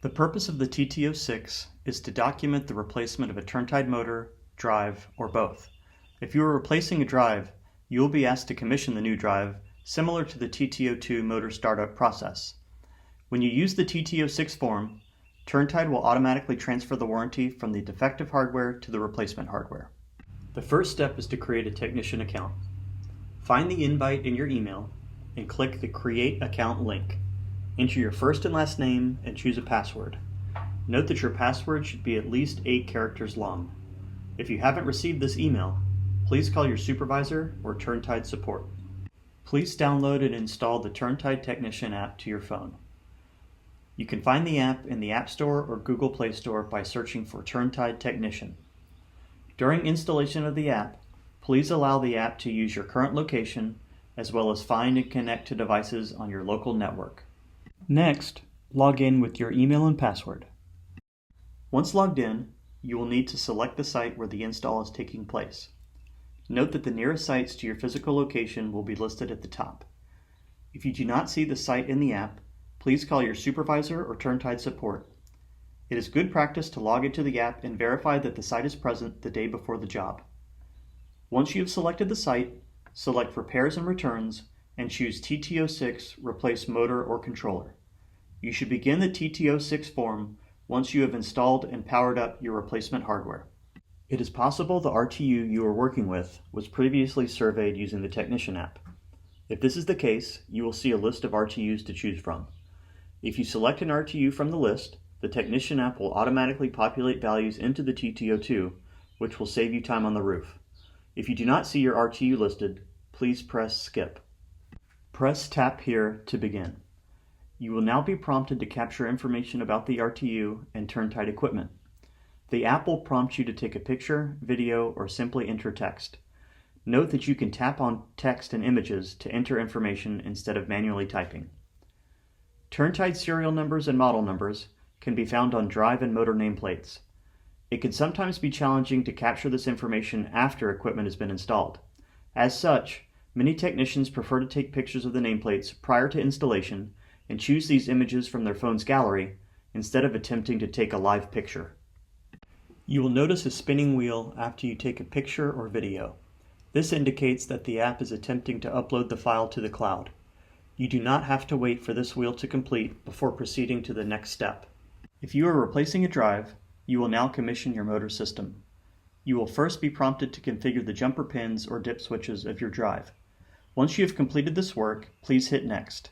The purpose of the TT-06 is to document the replacement of a turntide motor, drive, or both. If you are replacing a drive, you will be asked to commission the new drive, similar to the TT-02 motor startup process. When you use the TT-06 form, Turntide will automatically transfer the warranty from the defective hardware to the replacement hardware. The first step is to create a technician account. Find the invite in your email and click the Create Account link. Enter your first and last name and choose a password. Note that your password should be at least 8 characters long. If you haven't received this email, please call your supervisor or Turntide support. Please download and install the Turntide Technician app to your phone. You can find the app in the App Store or Google Play Store by searching for Turntide Technician. During installation of the app, please allow the app to use your current location as well as find and connect to devices on your local network. Next, log in with your email and password. Once logged in, you will need to select the site where the install is taking place. Note that the nearest sites to your physical location will be listed at the top. If you do not see the site in the app, please call your supervisor or Turntide support. It is good practice to log into the app and verify that the site is present the day before the job. Once you have selected the site, select Repairs and Returns and choose TT-06 Replace Motor or Controller. You should begin the TT-06 form once you have installed and powered up your replacement hardware. It is possible the RTU you are working with was previously surveyed using the Technician app. If this is the case, you will see a list of RTUs to choose from. If you select an RTU from the list, the Technician app will automatically populate values into the TT-02, which will save you time on the roof. If you do not see your RTU listed, please press Skip. Press Tap here to begin. You will now be prompted to capture information about the RTU and Turntide equipment. The app will prompt you to take a picture, video, or simply enter text. Note that you can tap on text and images to enter information instead of manually typing. Turntide serial numbers and model numbers can be found on drive and motor nameplates. It can sometimes be challenging to capture this information after equipment has been installed. As such, many technicians prefer to take pictures of the nameplates prior to installation and choose these images from their phone's gallery instead of attempting to take a live picture. You will notice a spinning wheel after you take a picture or video. This indicates that the app is attempting to upload the file to the cloud. You do not have to wait for this wheel to complete before proceeding to the next step. If you are replacing a drive, you will now commission your motor system. You will first be prompted to configure the jumper pins or dip switches of your drive. Once you have completed this work, please hit Next.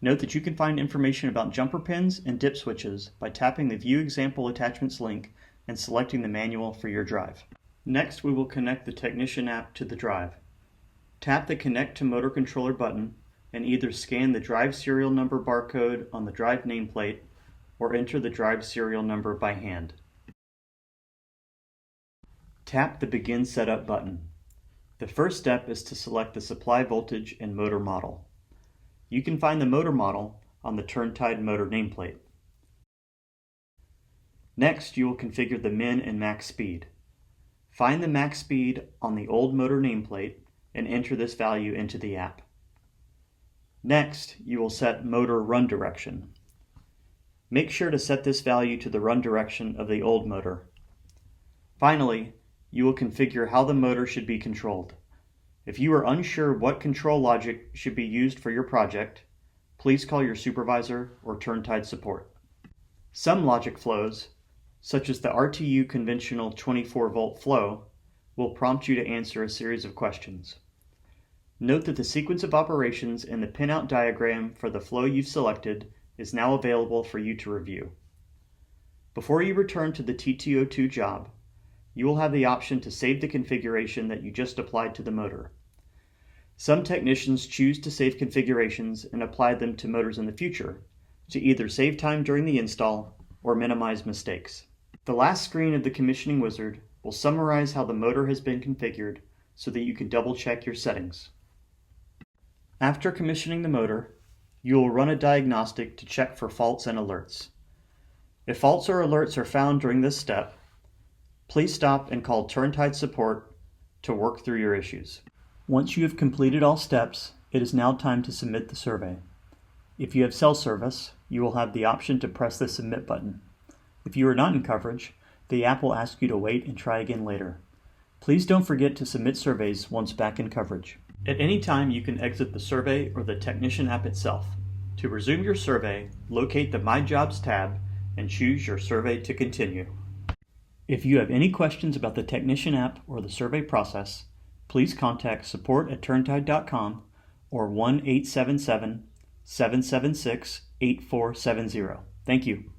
Note that you can find information about jumper pins and dip switches by tapping the View Example Attachments link and selecting the manual for your drive. Next, we will connect the Technician app to the drive. Tap the Connect to Motor Controller button and either scan the drive serial number barcode on the drive nameplate or enter the drive serial number by hand. Tap the Begin Setup button. The first step is to select the supply voltage and motor model. You can find the motor model on the Turntide motor nameplate. Next, you will configure the min and max speed. Find the max speed on the old motor nameplate and enter this value into the app. Next, you will set motor run direction. Make sure to set this value to the run direction of the old motor. Finally, you will configure how the motor should be controlled. If you are unsure what control logic should be used for your project, please call your supervisor or Turntide support. Some logic flows, such as the RTU conventional 24-volt flow, will prompt you to answer a series of questions. Note that the sequence of operations in the pinout diagram for the flow you've selected is now available for you to review. Before you return to the TT-02 job, you will have the option to save the configuration that you just applied to the motor. Some technicians choose to save configurations and apply them to motors in the future to either save time during the install or minimize mistakes. The last screen of the commissioning wizard will summarize how the motor has been configured so that you can double-check your settings. After commissioning the motor, you will run a diagnostic to check for faults and alerts. If faults or alerts are found during this step, please stop and call Turntide support to work through your issues. Once you have completed all steps, it is now time to submit the survey. If you have cell service, you will have the option to press the Submit button. If you are not in coverage, the app will ask you to wait and try again later. Please don't forget to submit surveys once back in coverage. At any time, you can exit the survey or the Technician app itself. To resume your survey, locate the My Jobs tab and choose your survey to continue. If you have any questions about the Technician app or the survey process, please contact support@turntide.com or 1-877-776-8470. Thank you.